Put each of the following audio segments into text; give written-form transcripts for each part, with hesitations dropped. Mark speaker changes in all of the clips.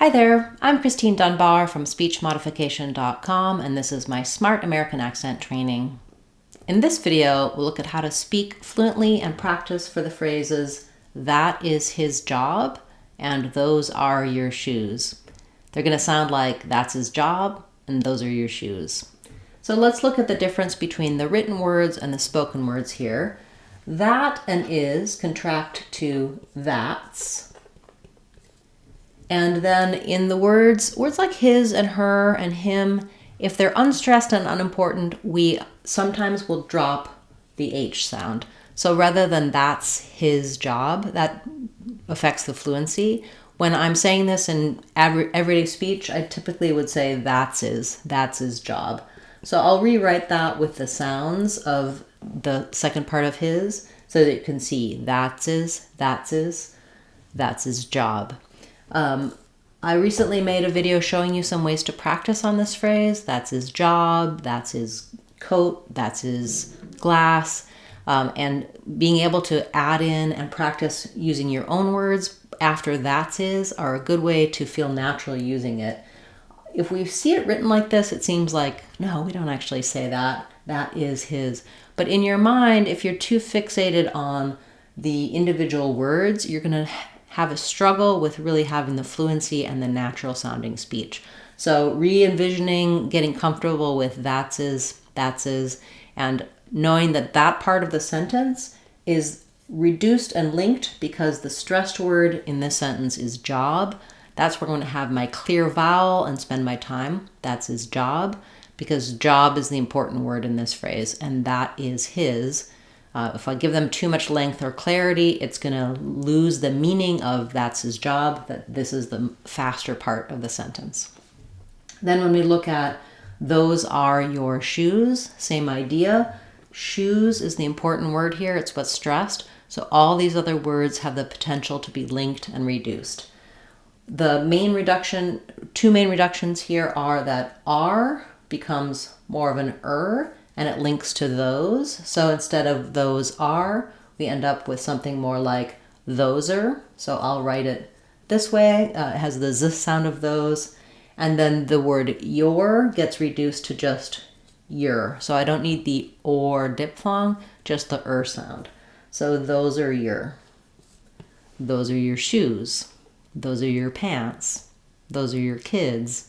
Speaker 1: Hi there, I'm Christine Dunbar from speechmodification.com, and this is my Smart American Accent training. In this video, we'll look at how to speak fluently and practice for the phrases, "that is his job," and "those are your shoes." They're going to sound like "that's his job," and "those are your shoes." So let's look at the difference between the written words and the spoken words here. That and is contract to that's. And then in the words like his and her and him, if they're unstressed and unimportant, we sometimes will drop the H sound. So rather than "that's his job," that affects the fluency. When I'm saying this in everyday speech, I typically would say that's his job. So I'll rewrite that with the sounds of the second part of his so that you can see that's his job. I recently made a video showing you some ways to practice on this phrase. That's his job, that's his coat, that's his glass, and being able to add in and practice using your own words after "that's his" are a good way to feel natural using it. If we see it written like this, it seems like, no, we don't actually say that. That is his. But in your mind, if you're too fixated on the individual words, you're going to have a struggle with really having the fluency and the natural sounding speech. So re-envisioning, getting comfortable with that's his, and knowing that that part of the sentence is reduced and linked because the stressed word in this sentence is job. That's where I'm going to have my clear vowel and spend my time. That's his job, because job is the important word in this phrase, and that is his. If I give them too much length or clarity, it's going to lose the meaning of "that's his job," that this is the faster part of the sentence. Then when we look at "those are your shoes," same idea. Shoes is the important word here. It's what's stressed. So all these other words have the potential to be linked and reduced. The two main reductions here are that "are" becomes more of an and it links to "those." So instead of "those are," we end up with something more like "thoser." So I'll write it this way. It has the z sound of "those." And then the word "your" gets reduced to just "your." So I don't need the or diphthong, just the sound. So "those are your." Those are your shoes. Those are your pants. Those are your kids.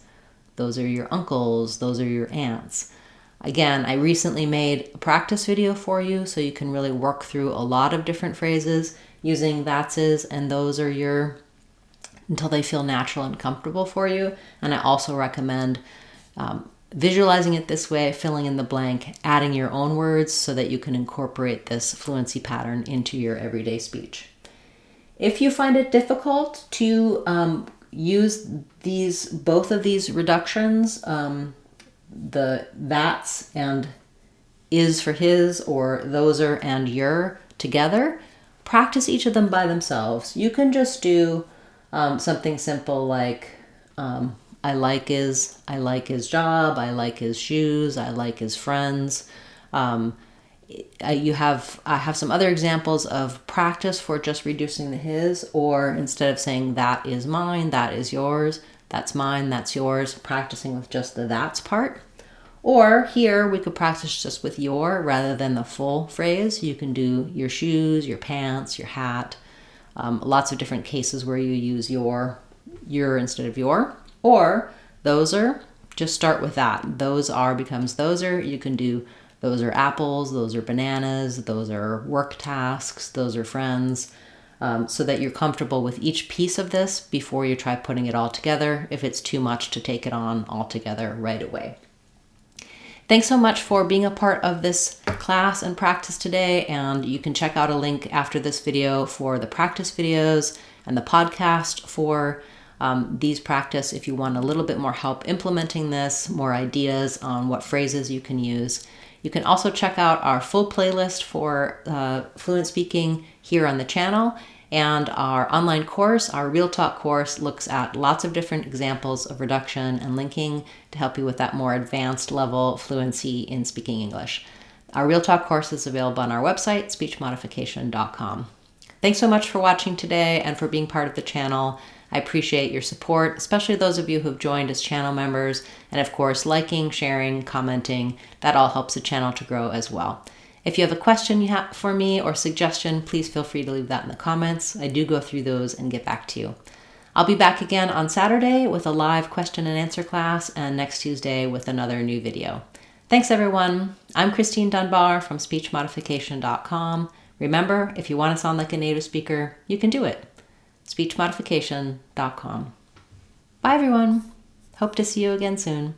Speaker 1: Those are your uncles. Those are your aunts. Again, I recently made a practice video for you so you can really work through a lot of different phrases using "that's his" and "those are your" until they feel natural and comfortable for you. And I also recommend visualizing it this way, filling in the blank, adding your own words so that you can incorporate this fluency pattern into your everyday speech. If you find it difficult to use both of these reductions, the "that's" and "is" for his, or "those are" and "your" together, practice each of them by themselves. You can just do something simple like I like his job, I like his shoes, I like his friends. I have some other examples of practice for just reducing the "his," or instead of saying "that is mine," "that is yours," "that's mine," "that's yours," practicing with just the "that's" part. Or here we could practice just with "your" rather than the full phrase. You can do your shoes, your pants, your hat. Lots of different cases where you use your instead of your. Or "those are," just start with that. "Those are" becomes "those are." You can do "those are apples," "those are bananas," "those are work tasks," "those are friends," so that you're comfortable with each piece of this before you try putting it all together if it's too much to take it on all together right away. Thanks so much for being a part of this class and practice today, and you can check out a link after this video for the practice videos and the podcast for these practice if you want a little bit more help implementing this, more ideas on what phrases you can use. You can also check out our full playlist for fluent speaking here on the channel, and our online course, our Real Talk course, looks at lots of different examples of reduction and linking to help you with that more advanced level fluency in speaking English. Our Real Talk course is available on our website, speechmodification.com. Thanks so much for watching today and for being part of the channel. I appreciate your support, especially those of you who have joined as channel members, and of course, liking, sharing, commenting. That all helps the channel to grow as well. If you have a question you have for me or suggestion, please feel free to leave that in the comments. I do go through those and get back to you. I'll be back again on Saturday with a live question and answer class, and next Tuesday with another new video. Thanks, everyone. I'm Christine Dunbar from speechmodification.com. Remember, if you want to sound like a native speaker, you can do it. speechmodification.com. Bye, everyone. Hope to see you again soon.